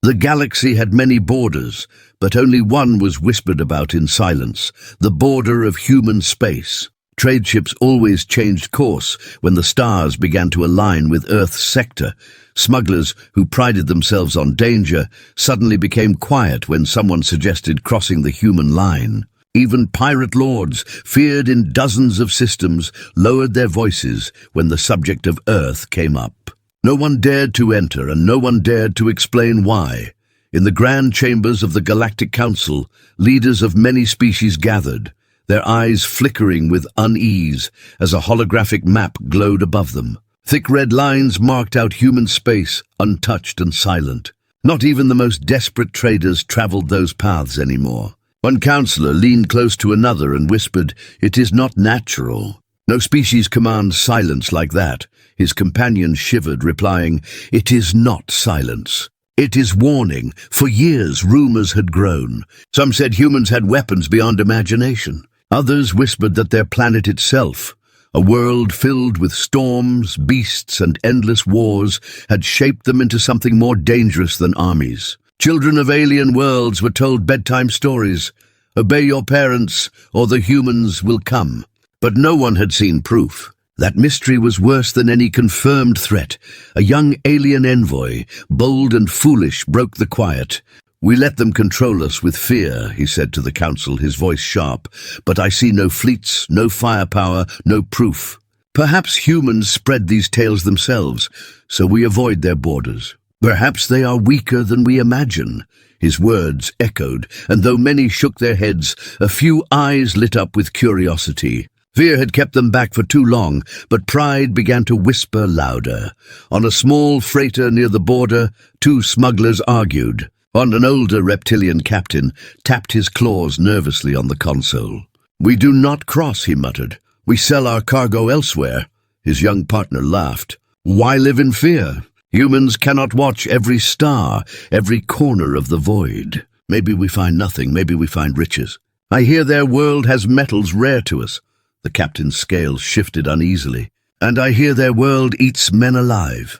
The galaxy had many borders, but only one was whispered about in silence, the border of human space. Trade ships always changed course when the stars began to align with Earth's sector. Smugglers, who prided themselves on danger, suddenly became quiet when someone suggested crossing the human line. Even pirate lords, feared in dozens of systems, lowered their voices when the subject of Earth came up. No one dared to enter, and no one dared to explain why. In the grand chambers of the Galactic Council, leaders of many species gathered, their eyes flickering with unease as a holographic map glowed above them. Thick red lines marked out human space, untouched and silent. Not even the most desperate traders traveled those paths anymore. One counselor leaned close to another and whispered, "It is not natural. No species commands silence like that." His companion shivered, replying, "It is not silence. It is warning." For years, rumors had grown. Some said humans had weapons beyond imagination. Others whispered that their planet itself, a world filled with storms, beasts, and endless wars, had shaped them into something more dangerous than armies. Children of alien worlds were told bedtime stories. Obey your parents, or the humans will come. But no one had seen proof. That mystery was worse than any confirmed threat. A young alien envoy, bold and foolish, broke the quiet. "We let them control us with fear," he said to the council, his voice sharp. "But I see no fleets, no firepower, no proof. Perhaps humans spread these tales themselves, so we avoid their borders. Perhaps they are weaker than we imagine." His words echoed, and though many shook their heads, a few eyes lit up with curiosity. Fear had kept them back for too long, but pride began to whisper louder. On a small freighter near the border, two smugglers argued. An older reptilian captain tapped his claws nervously on the console. "We do not cross," he muttered. "We sell our cargo elsewhere." His young partner laughed. "Why live in fear? Humans cannot watch every star, every corner of the void. Maybe we find nothing, maybe we find riches. I hear their world has metals rare to us." The captain's scales shifted uneasily. "And I hear their world eats men alive."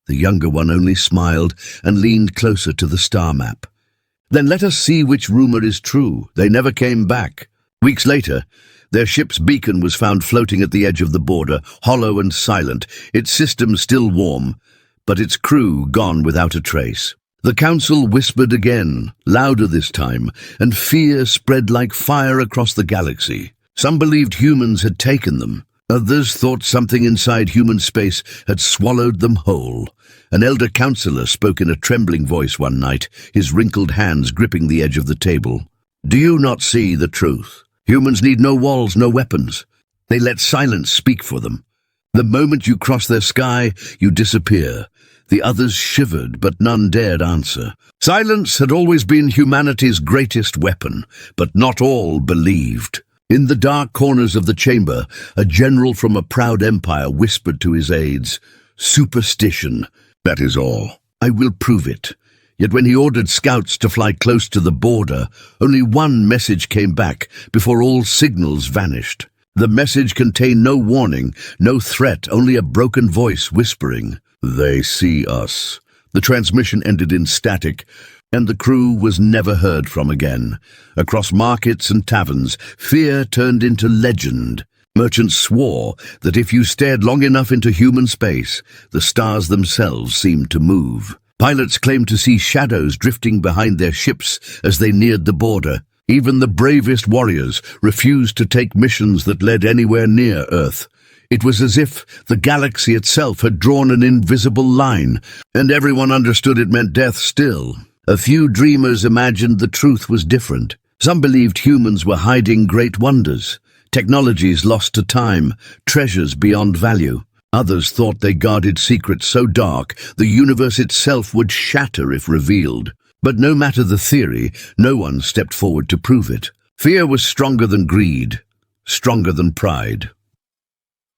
The younger one only smiled and leaned closer to the star map. "Then let us see which rumor is true." They never came back. Weeks later, their ship's beacon was found floating at the edge of the border, hollow and silent, its systems still warm, but its crew gone without a trace. The council whispered again, louder this time, and fear spread like fire across the galaxy. Some believed humans had taken them. Others thought something inside human space had swallowed them whole. An elder counselor spoke in a trembling voice one night, his wrinkled hands gripping the edge of the table. "Do you not see the truth? Humans need no walls, no weapons. They let silence speak for them. The moment you cross their sky, you disappear." The others shivered, but none dared answer. Silence had always been humanity's greatest weapon, but not all believed. In the dark corners of the chamber, a general from a proud empire whispered to his aides, "Superstition, that is all. I will prove it." Yet when he ordered scouts to fly close to the border, only one message came back before all signals vanished. The message contained no warning, no threat, only a broken voice whispering, "They see us." The transmission ended in static, and the crew was never heard from again. Across markets and taverns, fear turned into legend. Merchants swore that if you stared long enough into human space, the stars themselves seemed to move. Pilots claimed to see shadows drifting behind their ships as they neared the border. Even the bravest warriors refused to take missions that led anywhere near Earth. It was as if the galaxy itself had drawn an invisible line, and everyone understood it meant death still. A few dreamers imagined the truth was different. Some believed humans were hiding great wonders, technologies lost to time, treasures beyond value. Others thought they guarded secrets so dark the universe itself would shatter if revealed. But no matter the theory, no one stepped forward to prove it. Fear was stronger than greed, stronger than pride.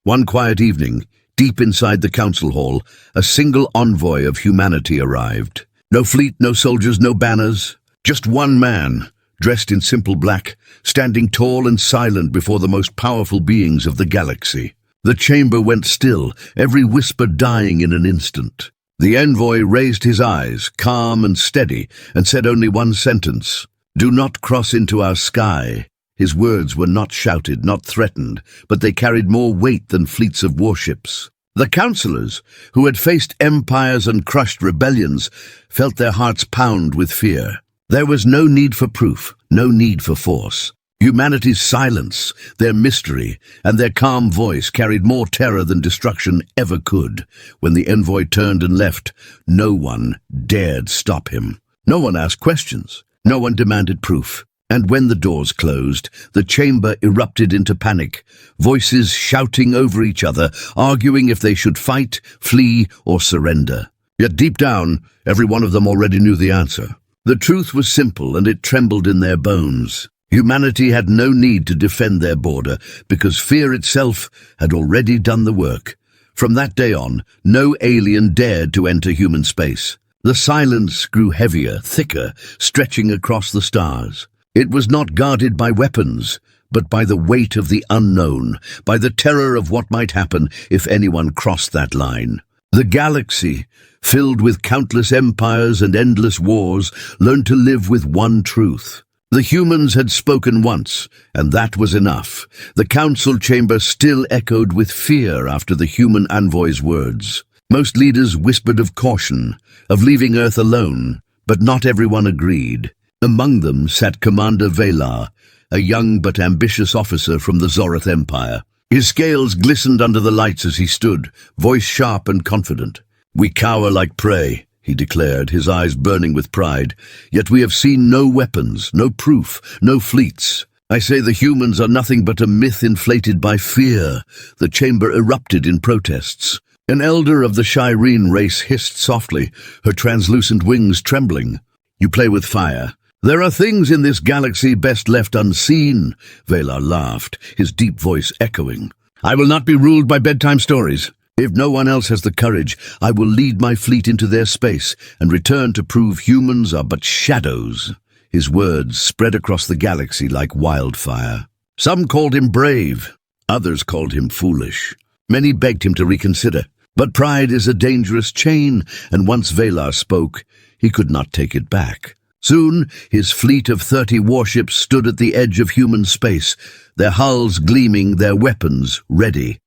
One quiet evening, deep inside the council hall, a single envoy of humanity arrived. No fleet, no soldiers, no banners. Just one man, dressed in simple black, standing tall and silent before the most powerful beings of the galaxy. The chamber went still, every whisper dying in an instant. The envoy raised his eyes, calm and steady, and said only one sentence: "Do not cross into our sky." His words were not shouted, not threatened, but they carried more weight than fleets of warships. The councillors, who had faced empires and crushed rebellions, felt their hearts pound with fear. There was no need for proof, no need for force. Humanity's silence, their mystery, and their calm voice carried more terror than destruction ever could. When the envoy turned and left, no one dared stop him. No one asked questions. No one demanded proof. And when the doors closed, the chamber erupted into panic, voices shouting over each other, arguing if they should fight, flee, or surrender. Yet deep down, every one of them already knew the answer. The truth was simple, and it trembled in their bones. Humanity had no need to defend their border, because fear itself had already done the work. From that day on, no alien dared to enter human space. The silence grew heavier, thicker, stretching across the stars. It was not guarded by weapons, but by the weight of the unknown, by the terror of what might happen if anyone crossed that line. The galaxy, filled with countless empires and endless wars, learned to live with one truth. The humans had spoken once, and that was enough. The council chamber still echoed with fear after the human envoy's words. Most leaders whispered of caution, of leaving Earth alone, but not everyone agreed. Among them sat Commander Valar, a young but ambitious officer from the Zorath Empire. His scales glistened under the lights as he stood, voice sharp and confident. "We cower like prey," he declared, his eyes burning with pride. "Yet we have seen no weapons, no proof, no fleets. I say the humans are nothing but a myth inflated by fear." The chamber erupted in protests. An elder of the Shireen race hissed softly, her translucent wings trembling. "You play with fire. There are things in this galaxy best left unseen." Valar laughed, his deep voice echoing. "I will not be ruled by bedtime stories. If no one else has the courage, I will lead my fleet into their space and return to prove humans are but shadows." His words spread across the galaxy like wildfire. Some called him brave, others called him foolish. Many begged him to reconsider. But pride is a dangerous chain, and once Valar spoke, he could not take it back. Soon, his fleet of 30 warships stood at the edge of human space, their hulls gleaming, their weapons ready.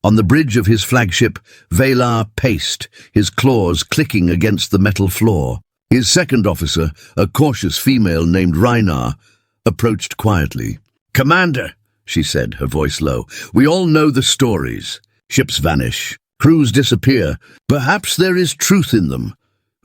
On the bridge of his flagship, Valar paced, his claws clicking against the metal floor. His second officer, a cautious female named Rhinar, approached quietly. "Commander," she said, her voice low, "we all know the stories. Ships vanish, crews disappear. Perhaps there is truth in them."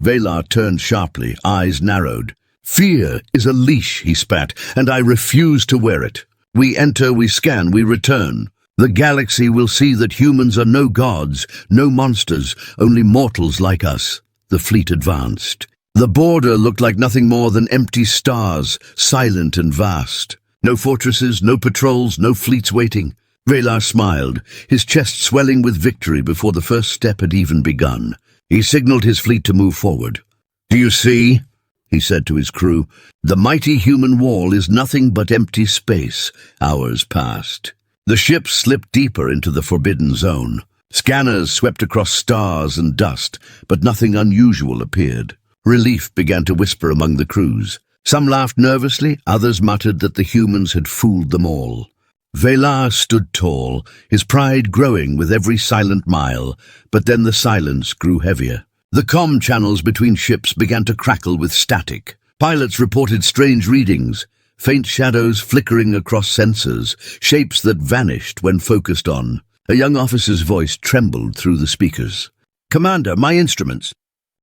Valar turned sharply, eyes narrowed. "Fear is a leash," he spat, "and I refuse to wear it. We enter, we scan, we return. The galaxy will see that humans are no gods, no monsters, only mortals like us." The fleet advanced. The border looked like nothing more than empty stars, silent and vast. No fortresses, no patrols, no fleets waiting. Valar smiled, his chest swelling with victory before the first step had even begun. He signaled his fleet to move forward. "Do you see?" he said to his crew. "The mighty human wall is nothing but empty space." Hours passed. The ships slipped deeper into the forbidden zone. Scanners swept across stars and dust, but nothing unusual appeared. Relief began to whisper among the crews. Some laughed nervously, others muttered that the humans had fooled them all. Valar stood tall, his pride growing with every silent mile, but then the silence grew heavier. The comm channels between ships began to crackle with static. Pilots reported strange readings, faint shadows flickering across sensors, shapes that vanished when focused on. A young officer's voice trembled through the speakers. "Commander, my instruments.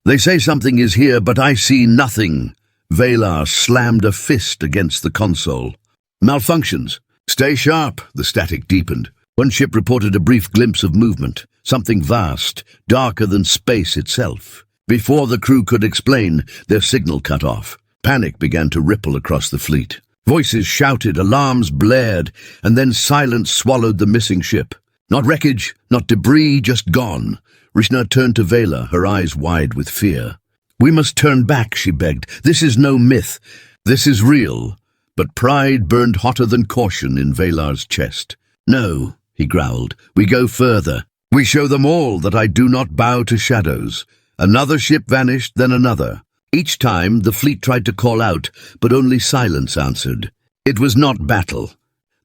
They say something is here, but I see nothing." Valar slammed a fist against the console. "Malfunctions. Stay sharp." The static deepened. One ship reported a brief glimpse of movement, something vast, darker than space itself. Before the crew could explain, their signal cut off. Panic began to ripple across the fleet. Voices shouted, alarms blared, and then silence swallowed the missing ship. Not wreckage, not debris, just gone. Rishna turned to Valar, her eyes wide with fear. "We must turn back," she begged. "This is no myth. This is real." But pride burned hotter than caution in Valar's chest. "No," he growled. "We go further. We show them all that I do not bow to shadows. Another ship vanished, then another. Each time the fleet tried to call out, but only silence answered. It was not battle.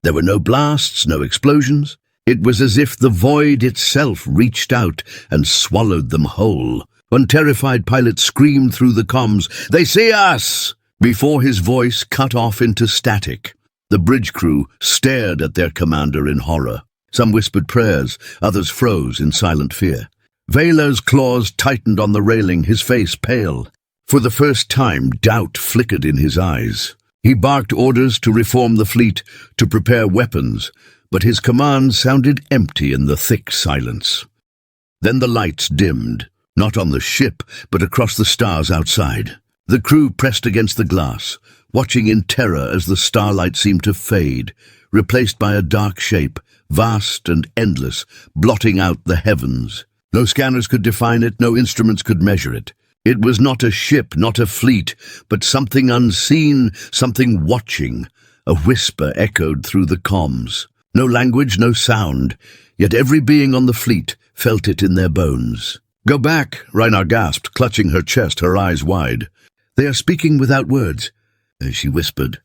There were no blasts, no explosions. It was as if the void itself reached out and swallowed them whole. One terrified pilot screamed through the comms, "They see us!" before his voice cut off into static. The bridge crew stared at their commander in horror. Some whispered prayers, others froze in silent fear. Vaylor's claws tightened on the railing, his face pale. For the first time, doubt flickered in his eyes. He barked orders to reform the fleet, to prepare weapons, but his commands sounded empty in the thick silence. Then the lights dimmed, not on the ship, but across the stars outside. The crew pressed against the glass, watching in terror as the starlight seemed to fade, replaced by a dark shape, vast and endless, blotting out the heavens. No scanners could define it, no instruments could measure it. It was not a ship, not a fleet, but something unseen, something watching. A whisper echoed through the comms. No language, no sound, yet every being on the fleet felt it in their bones. "Go back," Reinhar gasped, clutching her chest, her eyes wide. "They are speaking without words," she whispered.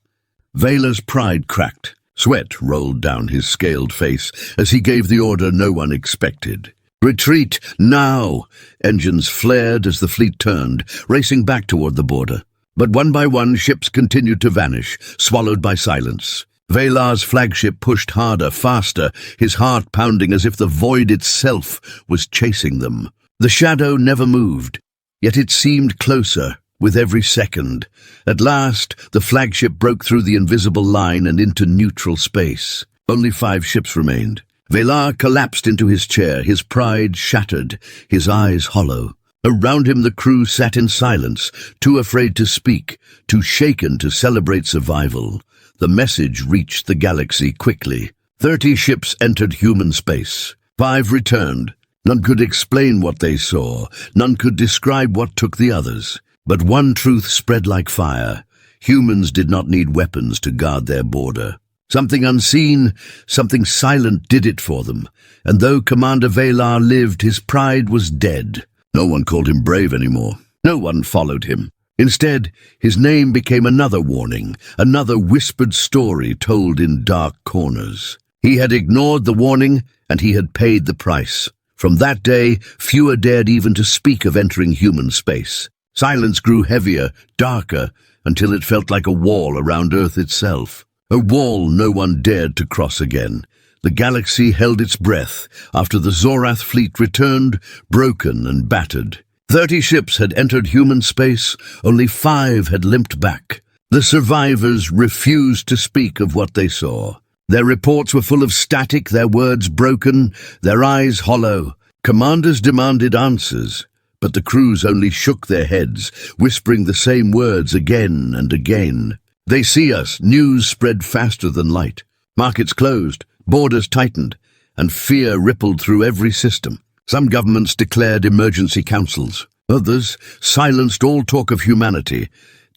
Vaylor's pride cracked. Sweat rolled down his scaled face as he gave the order no one expected. "Retreat, now!" Engines flared as the fleet turned, racing back toward the border. But one by one, ships continued to vanish, swallowed by silence. Vaylor's flagship pushed harder, faster, his heart pounding as if the void itself was chasing them. The shadow never moved, yet it seemed closer with every second. At last, the flagship broke through the invisible line and into neutral space. Only 5 ships remained. Vaylor collapsed into his chair, his pride shattered, his eyes hollow. Around him the crew sat in silence, too afraid to speak, too shaken to celebrate survival. The message reached the galaxy quickly. 30 ships entered human space. 5 returned. None could explain what they saw. None could describe what took the others. But one truth spread like fire. Humans did not need weapons to guard their border. Something unseen, something silent did it for them. And though Commander Vaylor lived, his pride was dead. No one called him brave anymore. No one followed him. Instead, his name became another warning, another whispered story told in dark corners. He had ignored the warning, and he had paid the price. From that day, fewer dared even to speak of entering human space. Silence grew heavier, darker, until it felt like a wall around Earth itself. A wall no one dared to cross again. The galaxy held its breath after the Zorath fleet returned, broken and battered. 30 ships had entered human space, only 5 had limped back. The survivors refused to speak of what they saw. Their reports were full of static, their words broken, their eyes hollow. Commanders demanded answers, but the crews only shook their heads, whispering the same words again and again. "They see us." News spread faster than light. Markets closed, borders tightened, and fear rippled through every system. Some governments declared emergency councils. Others silenced all talk of humanity,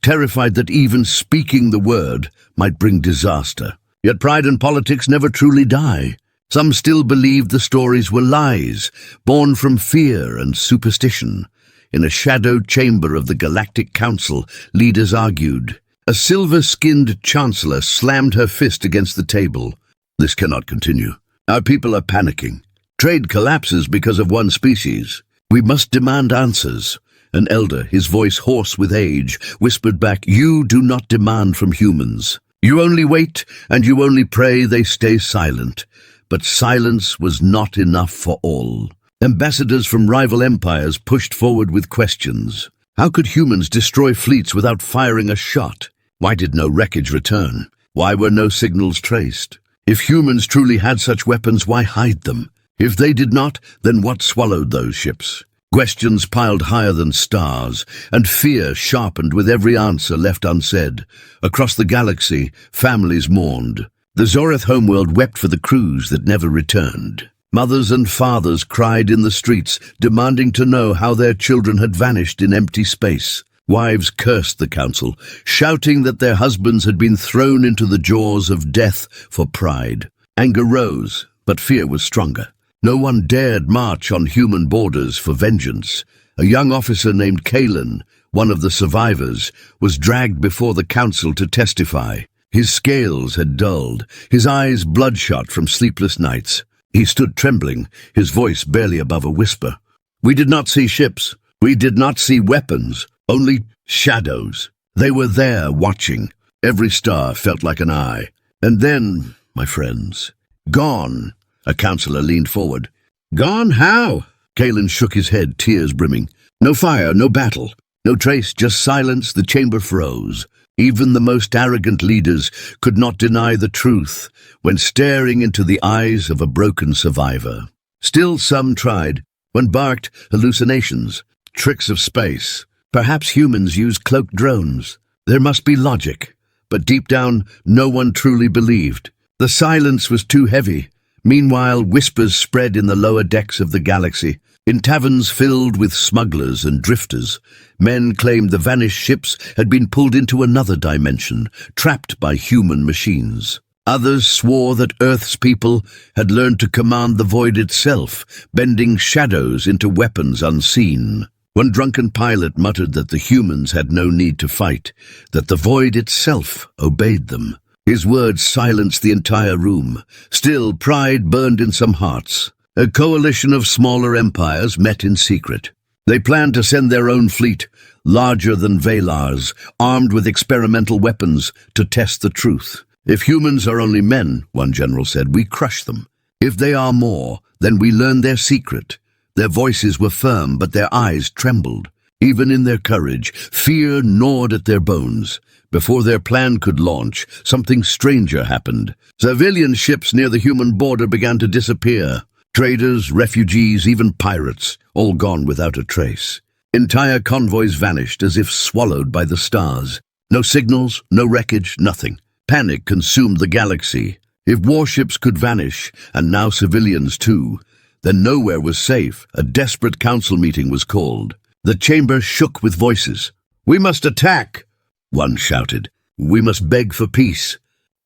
terrified that even speaking the word might bring disaster. Yet pride and politics never truly die. Some still believed the stories were lies, born from fear and superstition. In a shadowed chamber of the Galactic Council, leaders argued. A silver-skinned chancellor slammed her fist against the table. "This cannot continue. Our people are panicking. Trade collapses because of one species. We must demand answers." An elder, his voice hoarse with age, whispered back, "You do not demand from humans. You only wait, and you only pray they stay silent." But silence was not enough for all. Ambassadors from rival empires pushed forward with questions. How could humans destroy fleets without firing a shot? Why did no wreckage return? Why were no signals traced? If humans truly had such weapons, why hide them? If they did not, then what swallowed those ships? Questions piled higher than stars, and fear sharpened with every answer left unsaid. Across the galaxy, families mourned. The Zorath homeworld wept for the crews that never returned. Mothers and fathers cried in the streets, demanding to know how their children had vanished in empty space. Wives cursed the council, shouting that their husbands had been thrown into the jaws of death for pride. Anger rose, but fear was stronger. No one dared march on human borders for vengeance. A young officer named Kalen, one of the survivors, was dragged before the council to testify. His scales had dulled, his eyes bloodshot from sleepless nights. He stood trembling, his voice barely above a whisper. "We did not see ships. We did not see weapons, only shadows. They were there watching. Every star felt like an eye. And then, my friends, gone." A councillor leaned forward. "Gone? How?" Kalen shook his head, tears brimming. "No fire, no battle, no trace, just silence." The chamber froze. Even the most arrogant leaders could not deny the truth when staring into the eyes of a broken survivor. Still some tried, when barked hallucinations, tricks of space. Perhaps humans use cloaked drones. There must be logic, but deep down no one truly believed. The silence was too heavy. Meanwhile, whispers spread in the lower decks of the galaxy. In taverns filled with smugglers and drifters, men claimed the vanished ships had been pulled into another dimension, trapped by human machines. Others swore that Earth's people had learned to command the void itself, bending shadows into weapons unseen. One drunken pilot muttered that the humans had no need to fight, that the void itself obeyed them. His words silenced the entire room. Still, pride burned in some hearts. A coalition of smaller empires met in secret. They planned to send their own fleet, larger than Valar's, armed with experimental weapons, to test the truth. "If humans are only men," one general said, "we crush them. If they are more, then we learn their secret." Their voices were firm, but their eyes trembled. Even in their courage, fear gnawed at their bones. Before their plan could launch, something stranger happened. Civilian ships near the human border began to disappear. Traders, refugees, even pirates, all gone without a trace. Entire convoys vanished as if swallowed by the stars. No signals, no wreckage, nothing. Panic consumed the galaxy. If warships could vanish, and now civilians too, then nowhere was safe. A desperate council meeting was called. The chamber shook with voices. "We must attack," one shouted. "We must beg for peace,"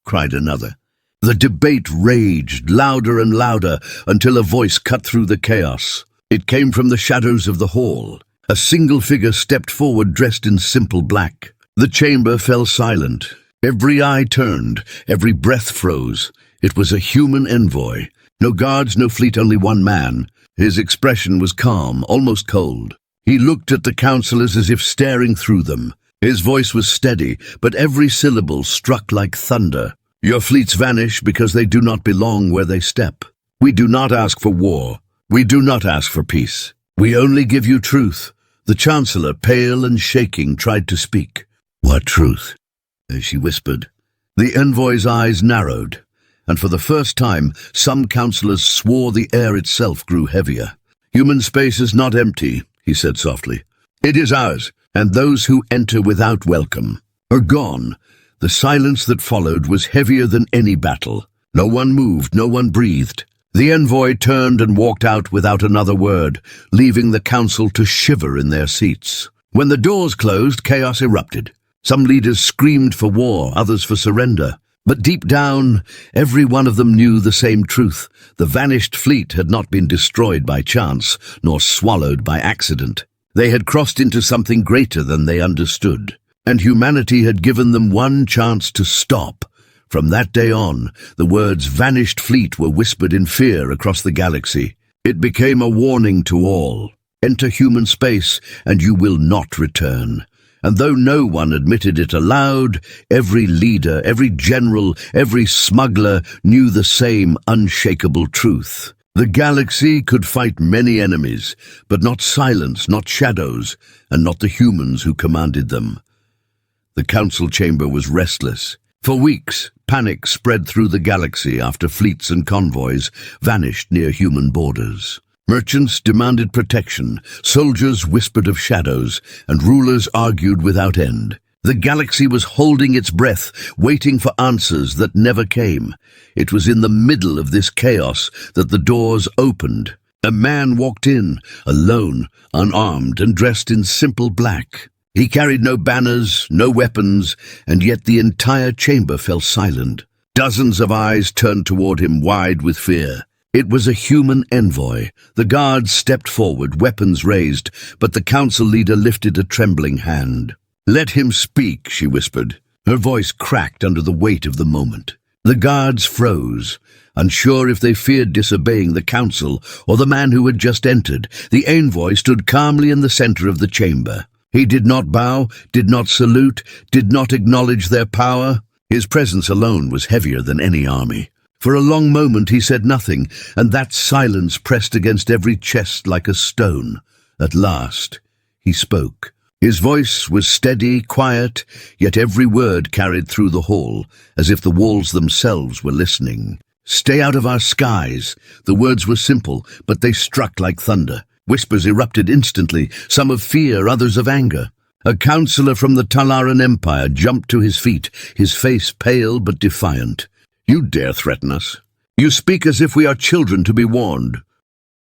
cried another. The debate raged, louder and louder, until a voice cut through the chaos. It came from the shadows of the hall. A single figure stepped forward, dressed in simple black. The chamber fell silent. Every eye turned, every breath froze. It was a human envoy. No guards, no fleet, only one man. His expression was calm, almost cold. He looked at the councillors as if staring through them. His voice was steady, but every syllable struck like thunder. "Your fleets vanish because they do not belong where they step. We do not ask for war. We do not ask for peace. We only give you truth." The Chancellor, pale and shaking, tried to speak. "What truth?" she whispered. The envoy's eyes narrowed, and for the first time, some councillors swore the air itself grew heavier. "Human space is not empty," he said softly. "It is ours, and those who enter without welcome are gone." The silence that followed was heavier than any battle. No one moved, no one breathed. The envoy turned and walked out without another word, leaving the council to shiver in their seats. When the doors closed, chaos erupted. Some leaders screamed for war, others for surrender. But deep down, every one of them knew the same truth. The vanished fleet had not been destroyed by chance, nor swallowed by accident. They had crossed into something greater than they understood. And humanity had given them one chance to stop. From that day on, the words "vanished fleet" were whispered in fear across the galaxy. It became a warning to all. Enter human space, and you will not return. And though no one admitted it aloud, every leader, every general, every smuggler knew the same unshakable truth. The galaxy could fight many enemies, but not silence, not shadows, and not the humans who commanded them. The council chamber was restless. For weeks, panic spread through the galaxy after fleets and convoys vanished near human borders. Merchants demanded protection, soldiers whispered of shadows, and rulers argued without end. The galaxy was holding its breath, waiting for answers that never came. It was in the middle of this chaos that the doors opened. A man walked in, alone, unarmed, and dressed in simple black. He carried no banners, no weapons, and yet the entire chamber fell silent. Dozens of eyes turned toward him, wide with fear. It was a human envoy. The guards stepped forward, weapons raised, but the council leader lifted a trembling hand. "Let him speak," she whispered. Her voice cracked under the weight of the moment. The guards froze, unsure if they feared disobeying the council or the man who had just entered. The envoy stood calmly in the center of the chamber. He did not bow, did not salute, did not acknowledge their power. His presence alone was heavier than any army. For a long moment he said nothing, and that silence pressed against every chest like a stone. At last, he spoke. His voice was steady, quiet, yet every word carried through the hall, as if the walls themselves were listening. "Stay out of our skies." The words were simple, but they struck like thunder. Whispers erupted instantly, some of fear, others of anger. A counselor from the Talaran Empire jumped to his feet, his face pale but defiant. "You dare threaten us? You speak as if we are children to be warned."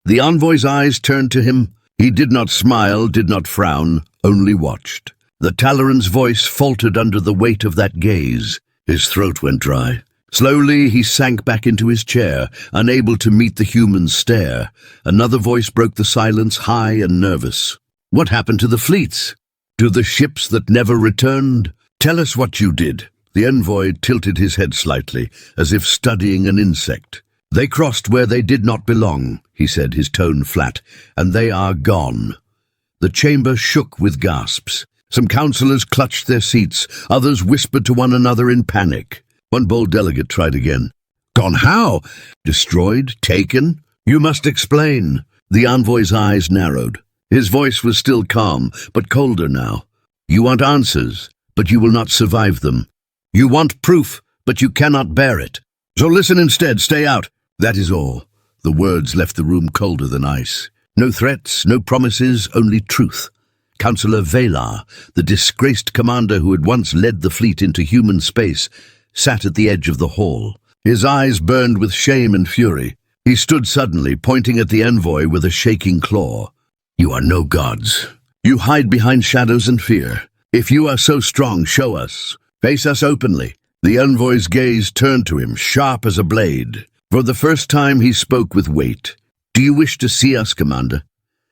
The envoy's eyes turned to him. He did not smile, did not frown, only watched. The Talaran's voice faltered under the weight of that gaze. His throat went dry. Slowly he sank back into his chair, unable to meet the human's stare. Another voice broke the silence, high and nervous. "What happened to the fleets? To the ships that never returned? Tell us what you did." The envoy tilted his head slightly, as if studying an insect. "They crossed where they did not belong," he said, his tone flat, "and they are gone." The chamber shook with gasps. Some councillors clutched their seats, others whispered to one another in panic. One bold delegate tried again. "Gone how? Destroyed? Taken? You must explain." The envoy's eyes narrowed. His voice was still calm, but colder now. "You want answers, but you will not survive them. You want proof, but you cannot bear it. So listen instead, stay out. That is all." The words left the room colder than ice. No threats, no promises, only truth. Councillor Valar, the disgraced commander who had once led the fleet into human space, sat at the edge of the hall. His eyes burned with shame and fury. He stood suddenly, pointing at the envoy with a shaking claw. "You are no gods. You hide behind shadows and fear. If you are so strong, show us. Face us openly." The envoy's gaze turned to him, sharp as a blade. For the first time he spoke with weight. "Do you wish to see us, Commander?"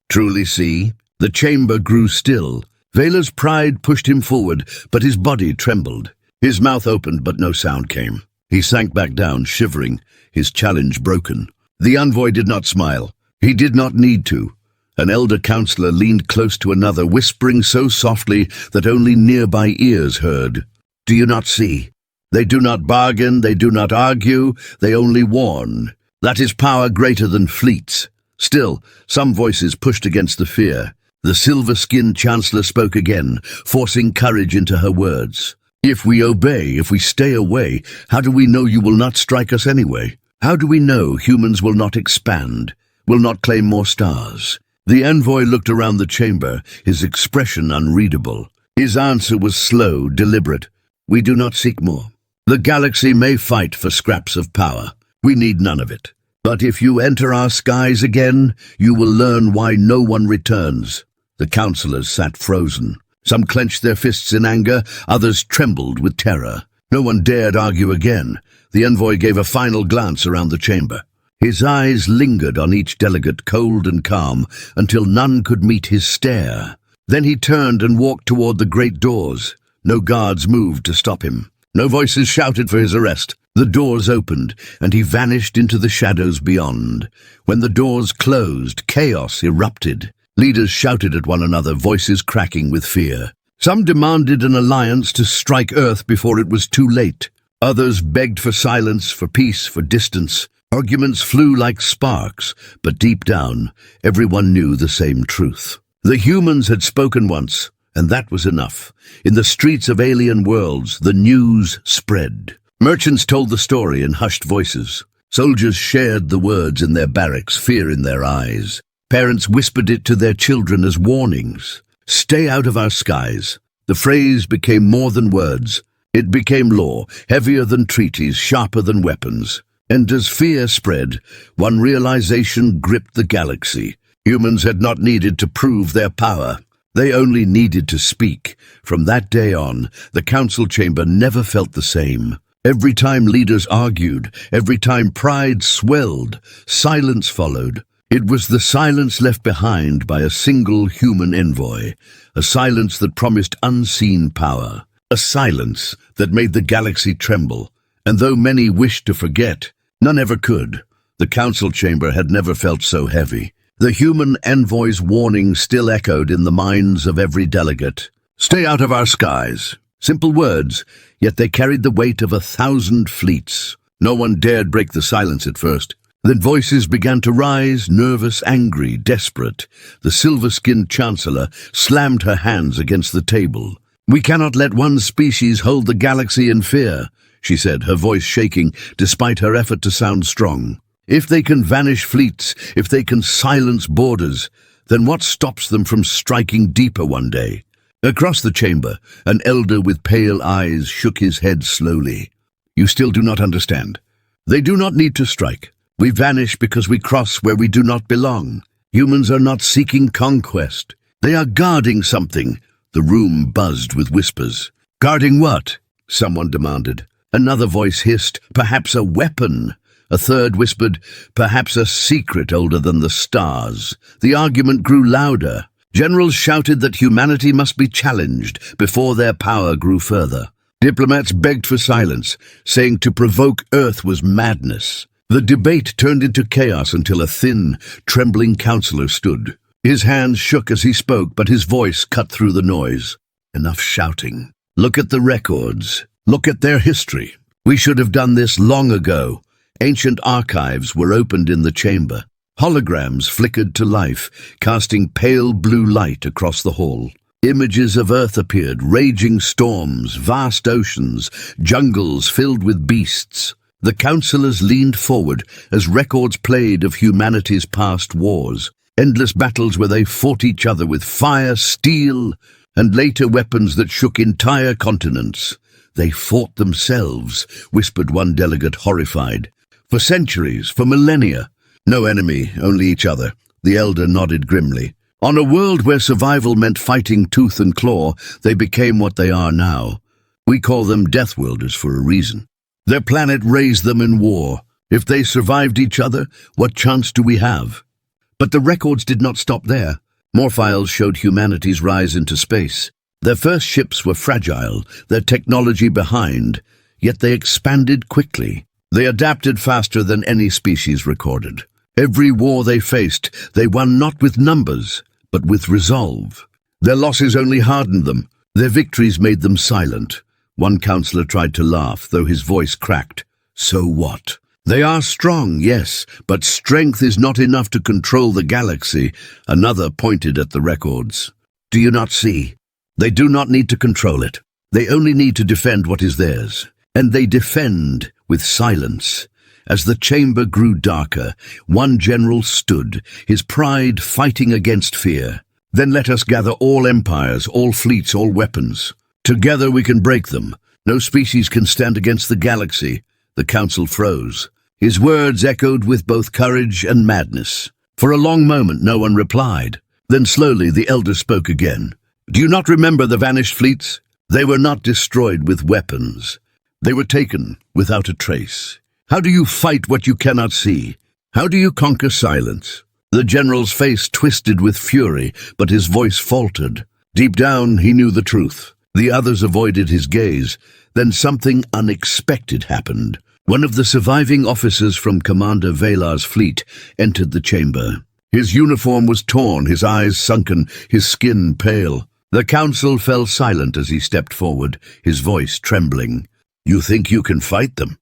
"Truly see?" The chamber grew still. Valar's pride pushed him forward, but his body trembled. His mouth opened, but no sound came. He sank back down, shivering, his challenge broken. The envoy did not smile. He did not need to. An elder councillor leaned close to another, whispering so softly that only nearby ears heard. "Do you not see? They do not bargain, they do not argue, they only warn. That is power greater than fleets." Still, some voices pushed against the fear. The silver-skinned chancellor spoke again, forcing courage into her words. "If we obey, if we stay away, how do we know you will not strike us anyway? How do we know humans will not expand, will not claim more stars?" The envoy looked around the chamber, his expression unreadable. His answer was slow, deliberate. "We do not seek more. The galaxy may fight for scraps of power. We need none of it. But if you enter our skies again, you will learn why no one returns." The councillors sat frozen. Some clenched their fists in anger, others trembled with terror. No one dared argue again. The envoy gave a final glance around the chamber. His eyes lingered on each delegate, cold and calm, until none could meet his stare. Then he turned and walked toward the great doors. No guards moved to stop him. No voices shouted for his arrest. The doors opened, and he vanished into the shadows beyond. When the doors closed, chaos erupted. Leaders shouted at one another, voices cracking with fear. Some demanded an alliance to strike Earth before it was too late. Others begged for silence, for peace, for distance. Arguments flew like sparks, but deep down, everyone knew the same truth. The humans had spoken once, and that was enough. In the streets of alien worlds, the news spread. Merchants told the story in hushed voices. Soldiers shared the words in their barracks, fear in their eyes. Parents whispered it to their children as warnings. "Stay out of our skies." The phrase became more than words. It became law, heavier than treaties, sharper than weapons. And as fear spread, one realization gripped the galaxy. Humans had not needed to prove their power. They only needed to speak. From that day on, the council chamber never felt the same. Every time leaders argued, every time pride swelled, silence followed. It was the silence left behind by a single human envoy, a silence that promised unseen power, a silence that made the galaxy tremble. And though many wished to forget, none ever could. The council chamber had never felt so heavy. The human envoy's warning still echoed in the minds of every delegate. "Stay out of our skies." Simple words, yet they carried the weight of 1,000 fleets. No one dared break the silence at first. Then voices began to rise, nervous, angry, desperate. The silver-skinned chancellor slammed her hands against the table. "We cannot let one species hold the galaxy in fear," she said, her voice shaking despite her effort to sound strong. "If they can vanish fleets, if they can silence borders, then what stops them from striking deeper one day?" Across the chamber, an elder with pale eyes shook his head slowly. "You still do not understand. They do not need to strike. We vanish because we cross where we do not belong. Humans are not seeking conquest. They are guarding something." The room buzzed with whispers. "Guarding what?" someone demanded. Another voice hissed, "Perhaps a weapon." A third whispered, "Perhaps a secret older than the stars." The argument grew louder. Generals shouted that humanity must be challenged before their power grew further. Diplomats begged for silence, saying to provoke Earth was madness. The debate turned into chaos until a thin, trembling counselor stood. His hands shook as he spoke, but his voice cut through the noise. "Enough shouting. Look at the records. Look at their history. We should have done this long ago." Ancient archives were opened in the chamber. Holograms flickered to life, casting pale blue light across the hall. Images of Earth appeared, raging storms, vast oceans, jungles filled with beasts. The counselors leaned forward as records played of humanity's past wars, endless battles where they fought each other with fire, steel, and later weapons that shook entire continents. "They fought themselves," whispered one delegate, horrified. "For centuries, for millennia. No enemy, only each other." The elder nodded grimly. "On a world where survival meant fighting tooth and claw, they became what they are now. We call them Death Worlders for a reason. Their planet raised them in war. If they survived each other, what chance do we have?" But the records did not stop there. More files showed humanity's rise into space. Their first ships were fragile, their technology behind, yet they expanded quickly. They adapted faster than any species recorded. Every war they faced, they won not with numbers, but with resolve. Their losses only hardened them. Their victories made them silent. One counselor tried to laugh, though his voice cracked. "So what? They are strong, yes, but strength is not enough to control the galaxy." Another pointed at the records. "Do you not see? They do not need to control it. They only need to defend what is theirs. And they defend with silence." As the chamber grew darker, one general stood, his pride fighting against fear. "Then let us gather all empires, all fleets, all weapons. Together we can break them. No species can stand against the galaxy." The council froze. His words echoed with both courage and madness. For a long moment no one replied. Then slowly the elder spoke again. "Do you not remember the vanished fleets? They were not destroyed with weapons. They were taken without a trace. How do you fight what you cannot see? How do you conquer silence?" The general's face twisted with fury, but his voice faltered. Deep down, he knew the truth. The others avoided his gaze. Then something unexpected happened. One of the surviving officers from Commander Velar's fleet entered the chamber. His uniform was torn, his eyes sunken, his skin pale. The council fell silent as he stepped forward, his voice trembling. "You think you can fight them?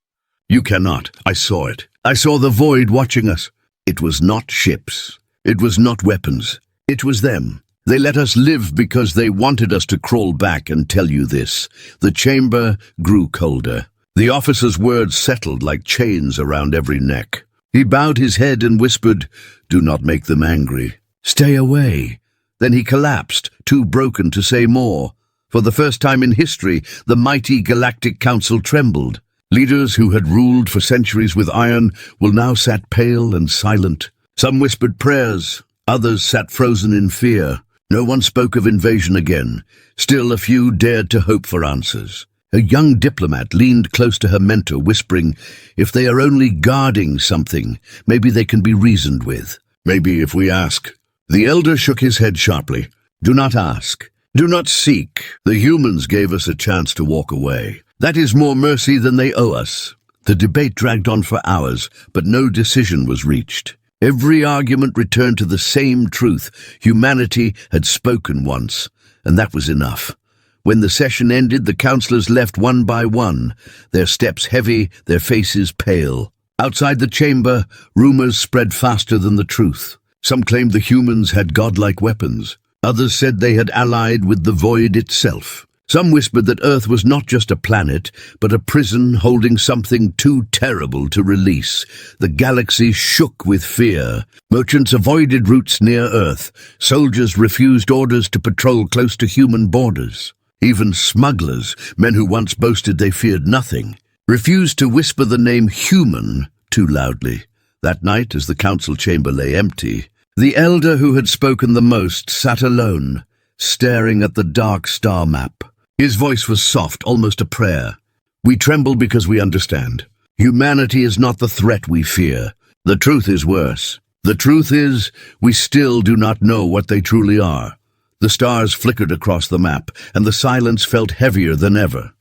You cannot. I saw it. I saw the void watching us. It was not ships. It was not weapons. It was them. They let us live because they wanted us to crawl back and tell you this." The chamber grew colder. The officer's words settled like chains around every neck. He bowed his head and whispered, "Do not make them angry. Stay away." Then he collapsed, too broken to say more. For the first time in history, the mighty Galactic Council trembled. Leaders who had ruled for centuries with iron now sat pale and silent. Some whispered prayers, others sat frozen in fear. No one spoke of invasion again. Still, a few dared to hope for answers. A young diplomat leaned close to her mentor, whispering, "If they are only guarding something, maybe they can be reasoned with. Maybe if we ask." The elder shook his head sharply. "Do not ask. Do not seek. The humans gave us a chance to walk away. That is more mercy than they owe us." The debate dragged on for hours, but no decision was reached. Every argument returned to the same truth. Humanity had spoken once, and that was enough. When the session ended, the councillors left one by one, their steps heavy, their faces pale. Outside the chamber, rumors spread faster than the truth. Some claimed the humans had godlike weapons. Others said they had allied with the void itself. Some whispered that Earth was not just a planet, but a prison holding something too terrible to release. The galaxy shook with fear. Merchants avoided routes near Earth. Soldiers refused orders to patrol close to human borders. Even smugglers, men who once boasted they feared nothing, refused to whisper the name human too loudly. That night, as the council chamber lay empty, the elder who had spoken the most sat alone, staring at the dark star map. His voice was soft, almost a prayer. "We tremble because we understand. Humanity is not the threat we fear. The truth is worse. The truth is, we still do not know what they truly are." The stars flickered across the map, and the silence felt heavier than ever.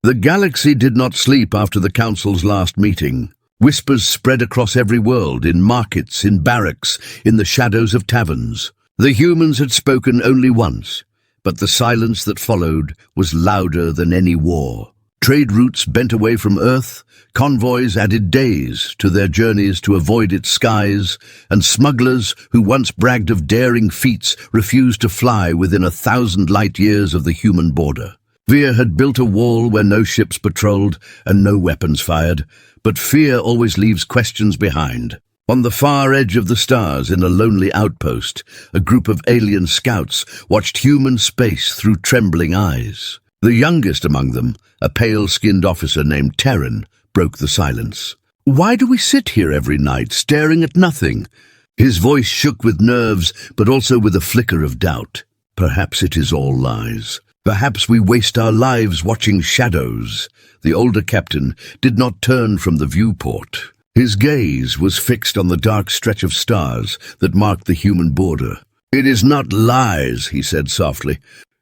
The galaxy did not sleep after the council's last meeting. Whispers spread across every world, in markets, in barracks, in the shadows of taverns. The humans had spoken only once, but the silence that followed was louder than any war. Trade routes bent away from Earth, convoys added days to their journeys to avoid its skies, and smugglers who once bragged of daring feats refused to fly within 1,000 light-years of the human border. Fear had built a wall where no ships patrolled and no weapons fired, but fear always leaves questions behind. On the far edge of the stars, in a lonely outpost, a group of alien scouts watched human space through trembling eyes. The youngest among them, a pale-skinned officer named Terran, broke the silence. "Why do we sit here every night, staring at nothing?" His voice shook with nerves, but also with a flicker of doubt. "Perhaps it is all lies. Perhaps we waste our lives watching shadows." The older captain did not turn from the viewport. His gaze was fixed on the dark stretch of stars that marked the human border. "It is not lies," he said softly.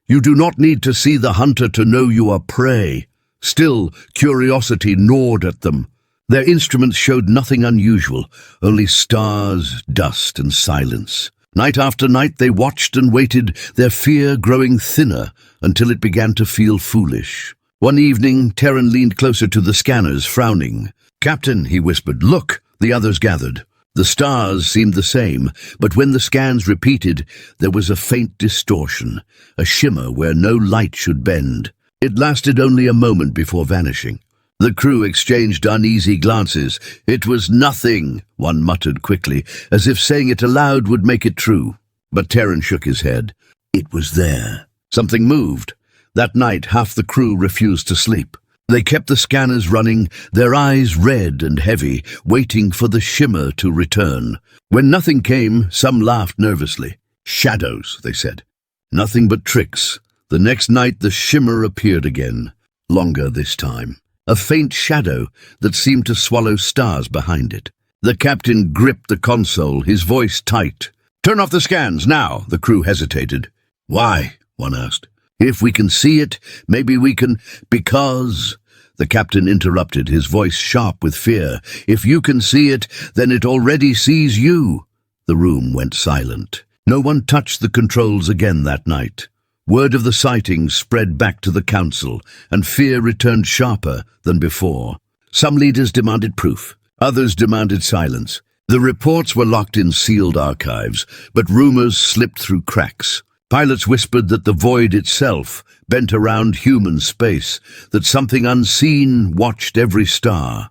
"You do not need to see the hunter to know you are prey." Still, curiosity gnawed at them. Their instruments showed nothing unusual, only stars, dust, and silence. Night after night they watched and waited, their fear growing thinner until it began to feel foolish. One evening, Terran leaned closer to the scanners, frowning. "Captain," he whispered, "look." The others gathered. The stars seemed the same, but when the scans repeated, there was a faint distortion, a shimmer where no light should bend. It lasted only a moment before vanishing. The crew exchanged uneasy glances. "It was nothing," one muttered quickly, as if saying it aloud would make it true. But Terran shook his head. "It was there." Something moved. That night, half the crew refused to sleep. They kept the scanners running, their eyes red and heavy, waiting for the shimmer to return. When nothing came, some laughed nervously. "Shadows," they said. "Nothing but tricks." The next night the shimmer appeared again, longer this time. A faint shadow that seemed to swallow stars behind it. The captain gripped the console, his voice tight. "Turn off the scans, now!" The crew hesitated. "Why?" one asked. "If we can see it, maybe we can—" "Because—" The captain interrupted, his voice sharp with fear. "If you can see it, then it already sees you." The room went silent. No one touched the controls again that night. Word of the sighting spread back to the council, and fear returned sharper than before. Some leaders demanded proof. Others demanded silence. The reports were locked in sealed archives, but rumors slipped through cracks. Pilots whispered that the void itself bent around human space, that something unseen watched every star.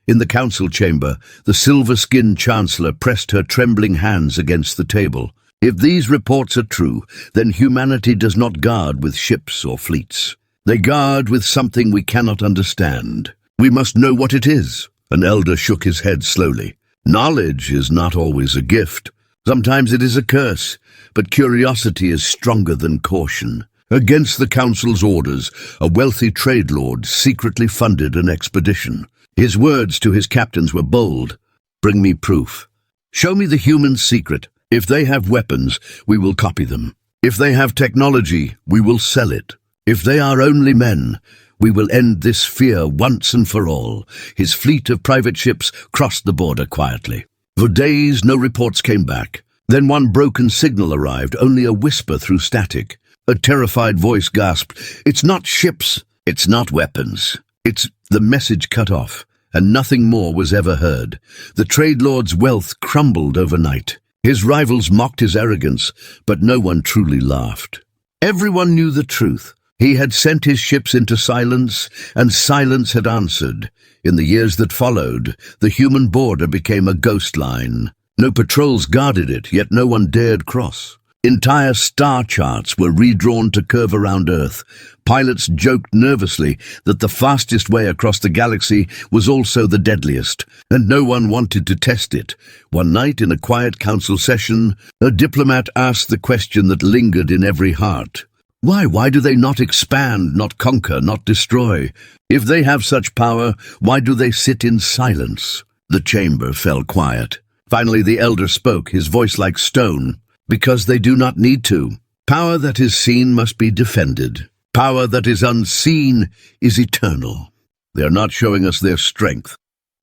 In the council chamber, the silver-skinned chancellor pressed her trembling hands against the table. If these reports are true, then humanity does not guard with ships or fleets. They guard with something we cannot understand. We must know what it is. An elder shook his head slowly. Knowledge is not always a gift. Sometimes it is a curse, but curiosity is stronger than caution. Against the council's orders, a wealthy trade lord secretly funded an expedition. His words to his captains were bold. "Bring me proof. Show me the human secret. If they have weapons, we will copy them. If they have technology, we will sell it. If they are only men, we will end this fear once and for all." His fleet of private ships crossed the border quietly. For days, no reports came back. Then one broken signal arrived, only a whisper through static. A terrified voice gasped, "It's not ships, it's not weapons. It's..." The message cut off, and nothing more was ever heard. The trade lord's wealth crumbled overnight. His rivals mocked his arrogance, but no one truly laughed. Everyone knew the truth. He had sent his ships into silence, and silence had answered. In the years that followed, the human border became a ghost line. No patrols guarded it, yet no one dared cross. Entire star charts were redrawn to curve around Earth. Pilots joked nervously that the fastest way across the galaxy was also the deadliest, and no one wanted to test it. One night, in a quiet council session, a diplomat asked the question that lingered in every heart. Why do they not expand, not conquer, not destroy? If they have such power, why do they sit in silence? The chamber fell quiet. Finally, the elder spoke, his voice like stone. "Because they do not need to. Power that is seen must be defended. Power that is unseen is eternal. They are not showing us their strength.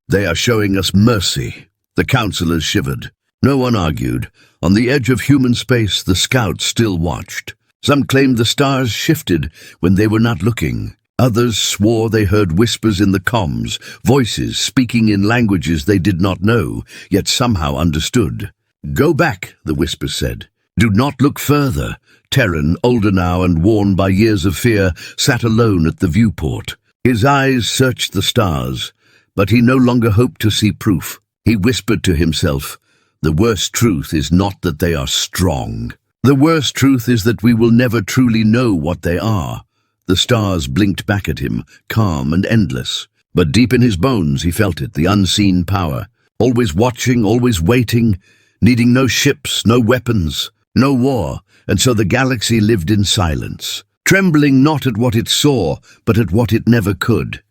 They are showing us mercy." The councillors shivered. No one argued. On the edge of human space, the scouts still watched. Some claimed the stars shifted when they were not looking. Others swore they heard whispers in the comms, voices speaking in languages they did not know, yet somehow understood. "Go back," the whisper said. "Do not look further." Terran, older now and worn by years of fear, sat alone at the viewport. His eyes searched the stars, but he no longer hoped to see proof. He whispered to himself, "The worst truth is not that they are strong. The worst truth is that we will never truly know what they are." The stars blinked back at him, calm and endless. But deep in his bones he felt it, the unseen power. Always watching, always waiting, needing no ships, no weapons, no war, and so the galaxy lived in silence, trembling not at what it saw, but at what it never could.